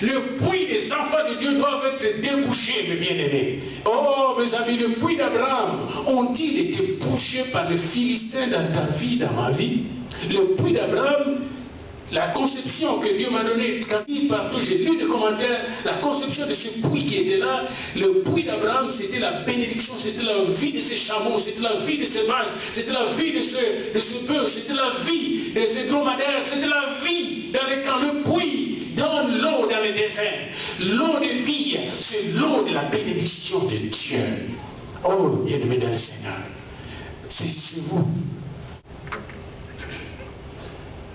Le puits des enfants de Dieu doivent être débouchés, mes bien-aimés. Oh, mes amis, le puits d'Abraham, ont-ils été bouchés par les Philistins dans ta vie, dans ma vie? Le puits d'Abraham, la conception que Dieu m'a donnée, quand il partout, j'ai lu des commentaires, la conception de ce puits qui était là, le puits d'Abraham, c'était la bénédiction, c'était la vie de ses chameaux, c'était la vie de ses vaches, c'était la vie de ce bœuf, c'était la vie de ses dromadaires, c'était la vie dans les camps. Le puits donne l'eau dans les déserts. L'eau de vie, c'est l'eau de la bénédiction de Dieu. Oh, bien-aimés dans le Seigneur, c'est vous.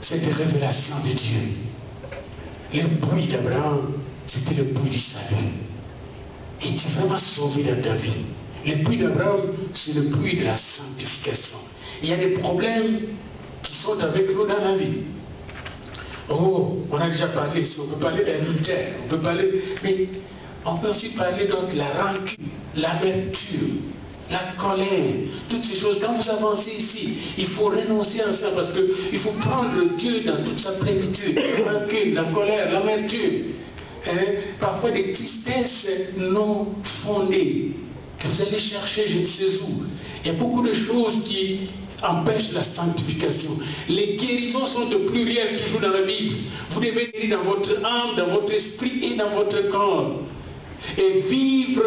Cette révélation de Dieu. Le puits d'Abraham, c'était le puits du salut. Es-tu vraiment sauvé dans ta vie? Le puits d'Abraham, c'est le puits de la sanctification. Il y a des problèmes qui sont avec nous dans la vie. Oh, on a déjà parlé ici, on peut parler d'adultère, on peut parler, mais on peut aussi parler de la rancune, l'amertume, la colère, toutes ces choses. Quand vous avancez ici, il faut renoncer à ça parce qu'il faut prendre Dieu dans toute sa plénitude. La rancune, la colère, l'amertume, parfois des tristesses non fondées que vous allez chercher je ne sais où. Il y a beaucoup de choses qui empêchent la sanctification. Les guérisons sont de pluriel toujours dans la Bible. Vous devez guérir dans votre âme, dans votre esprit et dans votre corps. Et vivre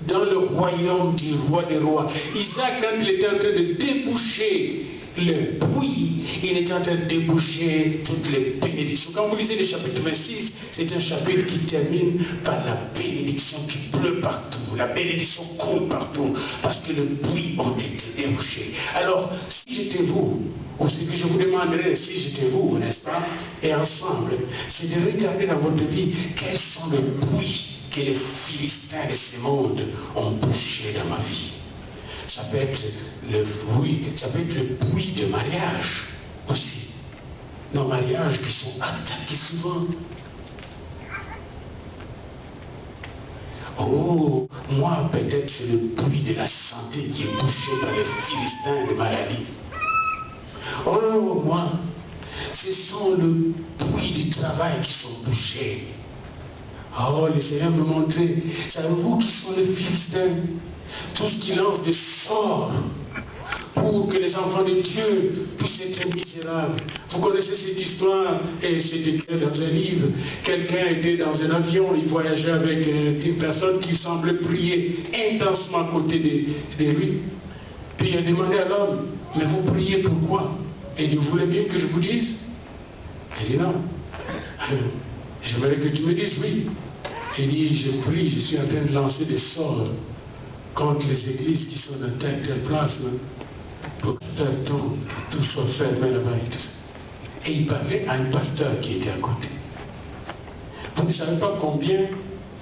dans le royaume du roi des rois. Isaac, quand il était en train de déboucher le puits, il était en train de déboucher toutes les bénédictions. Quand vous lisez le chapitre 26, c'est un chapitre qui termine par la bénédiction qui pleut partout. La bénédiction coule partout, parce que le puits ont été débouchés. Alors, si j'étais vous, ou ce que je vous demanderais, si j'étais vous, n'est-ce pas, et ensemble, c'est de regarder dans votre vie quels sont les puits que les Philistins de ce monde ont bouché dans ma vie. Ça peut être le puits de mariage aussi. Nos mariages qui sont attaqués souvent. Oh, moi peut-être c'est le puits de la santé qui est bouché par les Philistins de maladie. Oh, moi, ce sont le puits du travail qui sont bouchés. Oh, le Seigneur me montrait, savez-vous qui sont les Philistins? Tous qui lancent des sorts pour que les enfants de Dieu puissent être misérables. Vous connaissez cette histoire, et c'est écrit dans un livre. Quelqu'un était dans un avion, il voyageait avec une personne qui semblait prier intensement à côté de lui. Puis il a demandé à l'homme, mais vous priez pourquoi? Et il dit, vous voulez bien que je vous dise? Il dit non. J'aimerais que tu me dises oui. Il dit, je prie, je suis en train de lancer des sorts contre les églises qui sont dans telle place, pour faire tout soit fermé là-bas. Et il parlait à un pasteur qui était à côté. Vous ne savez pas combien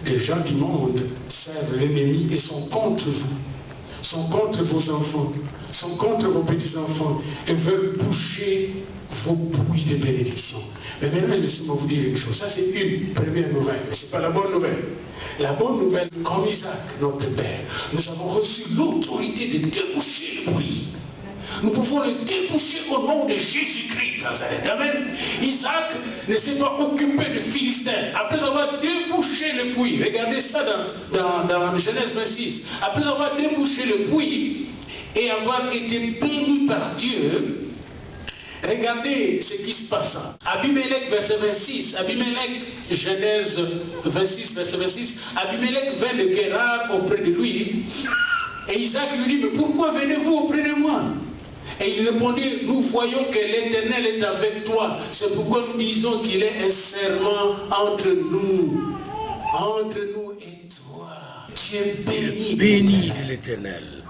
de gens du monde servent l'ennemi et sont contre vous, sont contre vos enfants, sont contre vos petits-enfants et veulent boucher vos puits de bénédiction. Mais maintenant, laissez-moi vous dire une chose. Ça, c'est une première nouvelle, mais ce n'est pas la bonne nouvelle. La bonne nouvelle, comme Isaac, notre père, nous avons reçu l'autorité de déboucher le puits. Nous pouvons le déboucher au nom de Jésus-Christ, Nazareth. Amen. Isaac ne s'est pas occupé de Philistins. Après avoir débouché le puits, regardez ça dans Genèse 26. Après avoir débouché le puits et avoir été béni par Dieu, regardez ce qui se passe. Abimelech, verset 26. Abimelech, Genèse 26, verset 26. Abimelech vint de Guérar auprès de lui. Et Isaac lui dit, mais pourquoi venez-vous auprès de moi? Et il répondit, nous voyons que l'Éternel est avec toi. C'est pourquoi nous disons qu'il est un serment entre nous et toi. Tu es béni de l'Éternel.